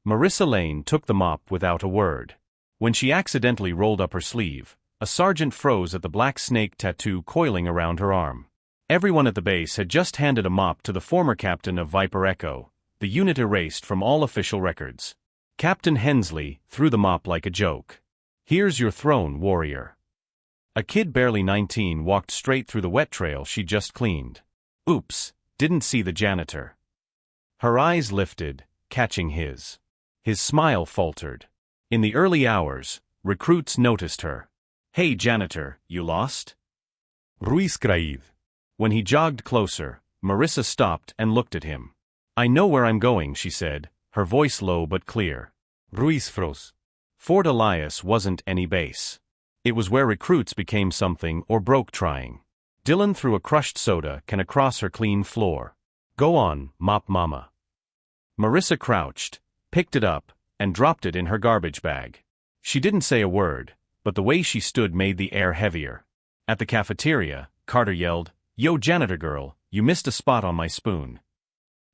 Marissa Lane took the mop without a word. When she accidentally rolled up her sleeve, a sergeant froze at the black snake tattoo coiling around her arm. Everyone at the base had just handed a mop to the former captain of Viper Echo, the unit erased from all official records. Captain Hensley threw the mop like a joke. "Here's your throne, warrior." A kid barely 19 walked straight through the wet trail she'd just cleaned. Oops, didn't see the janitor. Her eyes lifted, catching his. His smile faltered. In the early hours, recruits noticed her. "Hey janitor, you lost?" Ruiz Craive. When he jogged closer, Marissa stopped and looked at him. "I know where I'm going," she said, her voice low but clear. Ruiz froze. Fort Elias wasn't any base. It was where recruits became something or broke trying. Dylan threw a crushed soda can across her clean floor. "Go on, mop mama." Marissa crouched, picked it up, and dropped it in her garbage bag. She didn't say a word, but the way she stood made the air heavier. At the cafeteria, Carter yelled, "Yo janitor girl, you missed a spot on my spoon."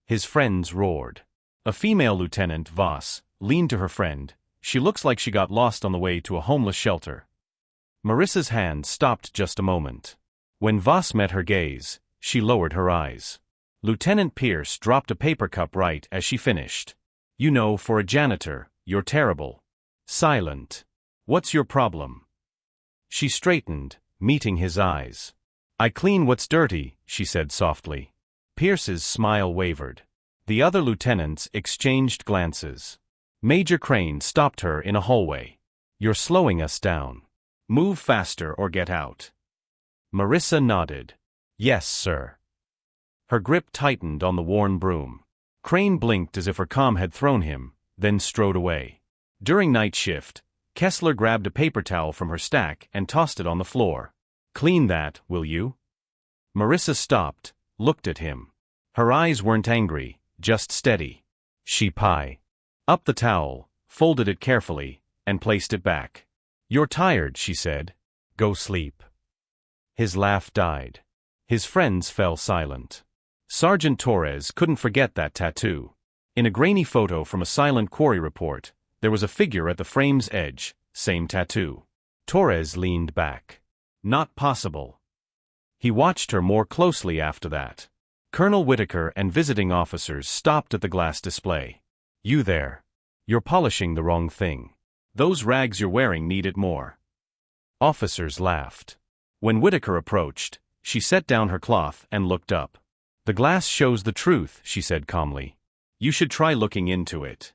His friends roared. A female lieutenant, Voss, leaned to her friend. "She looks like she got lost on the way to a homeless shelter." Marissa's hand stopped just a moment. When Voss met her gaze, she lowered her eyes. Lieutenant Pierce dropped a paper cup right as she finished. "You know, for a janitor, you're terrible." Silent. "What's your problem?" She straightened, meeting his eyes. "I clean what's dirty," she said softly. Pierce's smile wavered. The other lieutenants exchanged glances. Major Crane stopped her in a hallway. "You're slowing us down. Move faster or get out." Marissa nodded. "Yes, sir." Her grip tightened on the worn broom. Crane blinked as if her comm had thrown him, then strode away. During night shift, Kessler grabbed a paper towel from her stack and tossed it on the floor. "Clean that, will you?" Marissa stopped, looked at him. Her eyes weren't angry, just steady. She pie. Up the towel, folded it carefully, and placed it back. "You're tired," she said. "Go sleep." His laugh died. His friends fell silent. Sergeant Torres couldn't forget that tattoo. In a grainy photo from a silent quarry report, there was a figure at the frame's edge, same tattoo. Torres leaned back. Not possible. He watched her more closely after that. Colonel Whitaker and visiting officers stopped at the glass display. "You there. You're polishing the wrong thing. Those rags you're wearing need it more." Officers laughed. When Whitaker approached, she set down her cloth and looked up. "The glass shows the truth," she said calmly. "You should try looking into it."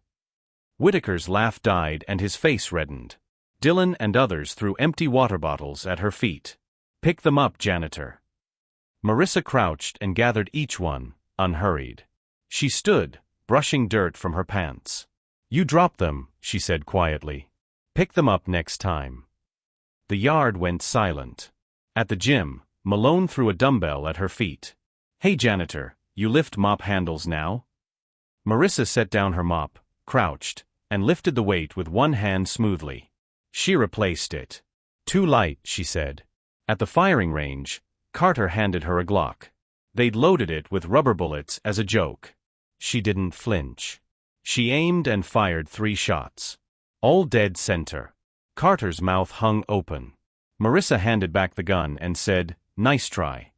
Whitaker's laugh died and his face reddened. Dylan and others threw empty water bottles at her feet. "Pick them up, janitor." Marissa crouched and gathered each one, unhurried. She stood, brushing dirt from her pants. "You dropped them," she said quietly. "Pick them up next time." The yard went silent. At the gym, Malone threw a dumbbell at her feet. "Hey janitor, you lift mop handles now?" Marissa set down her mop, crouched, and lifted the weight with one hand smoothly. She replaced it. "Too light," she said. At the firing range, Carter handed her a Glock. They'd loaded it with rubber bullets as a joke. She didn't flinch. She aimed and fired 3 shots. All dead center. Carter's mouth hung open. Marissa handed back the gun and said, "Nice try."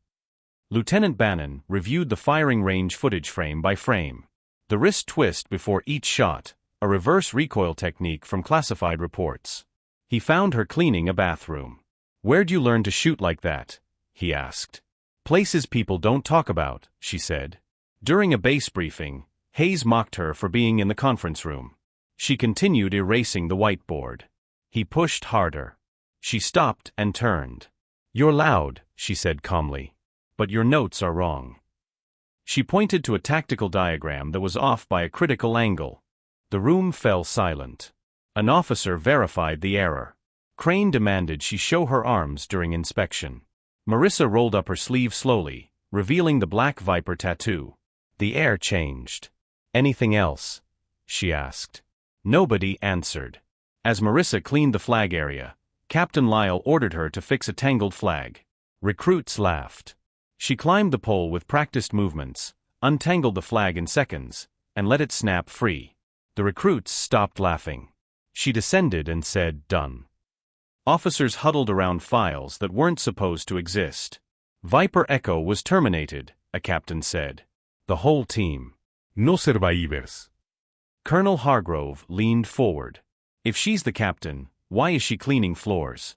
Lieutenant Bannon reviewed the firing range footage frame by frame. The wrist twist before each shot, a reverse recoil technique from classified reports. He found her cleaning a bathroom. "Where'd you learn to shoot like that?" he asked. "Places people don't talk about," she said. During a base briefing, Hayes mocked her for being in the conference room. She continued erasing the whiteboard. He pushed harder. She stopped and turned. "You're loud," she said calmly. "But your notes are wrong." She pointed to a tactical diagram that was off by a critical angle. The room fell silent. An officer verified the error. Crane demanded she show her arms during inspection. Marissa rolled up her sleeve slowly, revealing the black viper tattoo. The air changed. "Anything else?" she asked. Nobody answered. As Marissa cleaned the flag area, Captain Lyle ordered her to fix a tangled flag. Recruits laughed. She climbed the pole with practiced movements, untangled the flag in seconds, and let it snap free. The recruits stopped laughing. She descended and said, "Done." Officers huddled around files that weren't supposed to exist. Viper Echo was terminated, a captain said. The whole team. No survivors. Colonel Hargrove leaned forward. If she's the captain, why is she cleaning floors?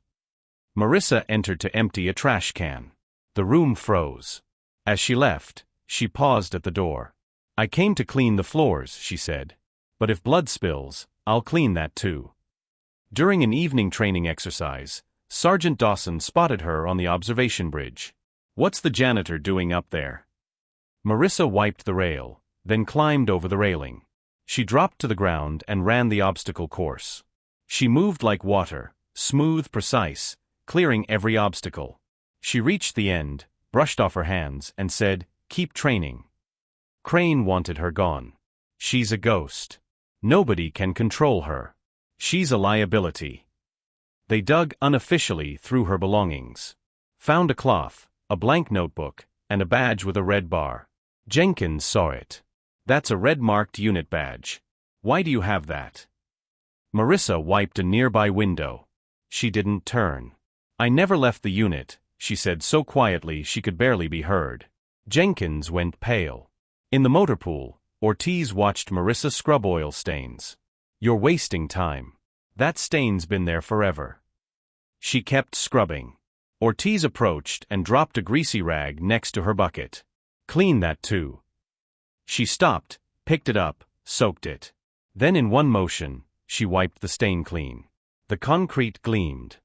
Marissa entered to empty a trash can. The room froze. As she left, she paused at the door. "I came to clean the floors," she said. "But if blood spills, I'll clean that too." During an evening training exercise, Sergeant Dawson spotted her on the observation bridge. "What's the janitor doing up there?" Marissa wiped the rail, then climbed over the railing. She dropped to the ground and ran the obstacle course. She moved like water, smooth, precise, clearing every obstacle. She reached the end, brushed off her hands, and said, "Keep training." Crane wanted her gone. "She's a ghost. Nobody can control her. She's a liability." They dug unofficially through her belongings. Found a cloth, a blank notebook, and a badge with a red bar. Jenkins saw it. "That's a red-marked unit badge. Why do you have that?" Marissa wiped a nearby window. She didn't turn. "I never left the unit," she said so quietly she could barely be heard. Jenkins went pale. In the motor pool, Ortiz watched Marissa scrub oil stains. "You're wasting time. That stain's been there forever." She kept scrubbing. Ortiz approached and dropped a greasy rag next to her bucket. "Clean that too." She stopped, picked it up, soaked it. Then in one motion, she wiped the stain clean. The concrete gleamed.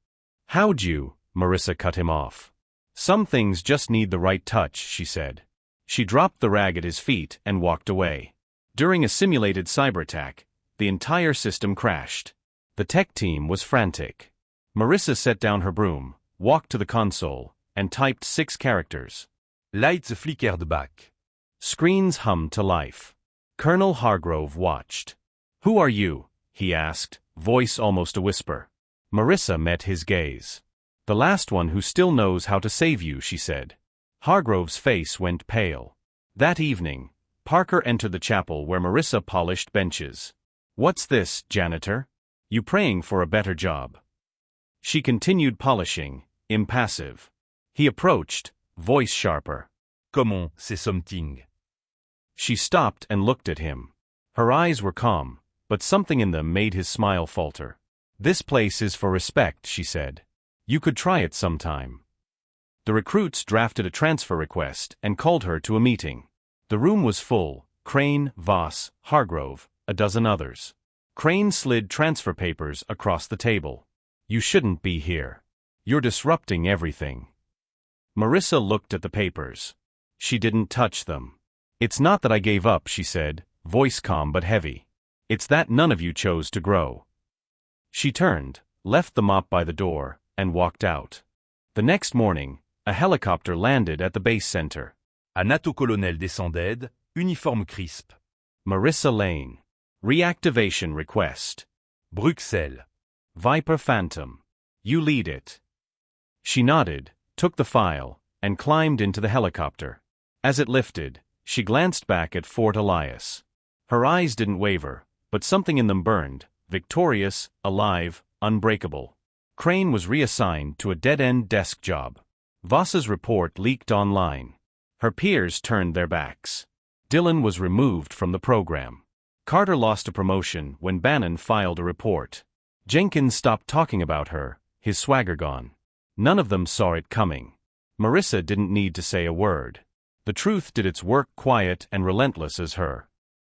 "How'd you?" Marissa cut him off. "Some things just need the right touch," she said. She dropped the rag at his feet and walked away. During a simulated cyber attack, the entire system crashed. The tech team was frantic. Marissa set down her broom, walked to the console, and typed 6 characters. Lights flickered back. Screens hummed to life. Colonel Hargrove watched. "Who are you?" he asked, voice almost a whisper. Marissa met his gaze. "The last one who still knows how to save you," she said. Hargrove's face went pale. That evening, Parker entered the chapel where Marissa polished benches. "What's this, janitor? You praying for a better job?" She continued polishing, impassive. He approached, voice sharper. Comment, c'est something. She stopped and looked at him. Her eyes were calm, but something in them made his smile falter. "This place is for respect," she said. "You could try it sometime." The recruits drafted a transfer request and called her to a meeting. The room was full: Crane, Voss, Hargrove, a dozen others. Crane slid transfer papers across the table. "You shouldn't be here. You're disrupting everything." Marissa looked at the papers. She didn't touch them. "It's not that I gave up," she said, voice calm but heavy. "It's that none of you chose to grow." She turned, left the mop by the door, and walked out. The next morning, a helicopter landed at the base center. Un atto-colonel descendait, uniforme crisp. Marissa Lane. Reactivation request. Bruxelles. Viper Phantom. You lead it. She nodded, took the file, and climbed into the helicopter. As it lifted, she glanced back at Fort Elias. Her eyes didn't waver, but something in them burned, victorious, alive, unbreakable. Crane was reassigned to a dead-end desk job. Voss's report leaked online. Her peers turned their backs. Dillon was removed from the program. Carter lost a promotion when Bannon filed a report. Jenkins stopped talking about her, his swagger gone. None of them saw it coming. Marissa didn't need to say a word. The truth did its work quiet and relentless as her.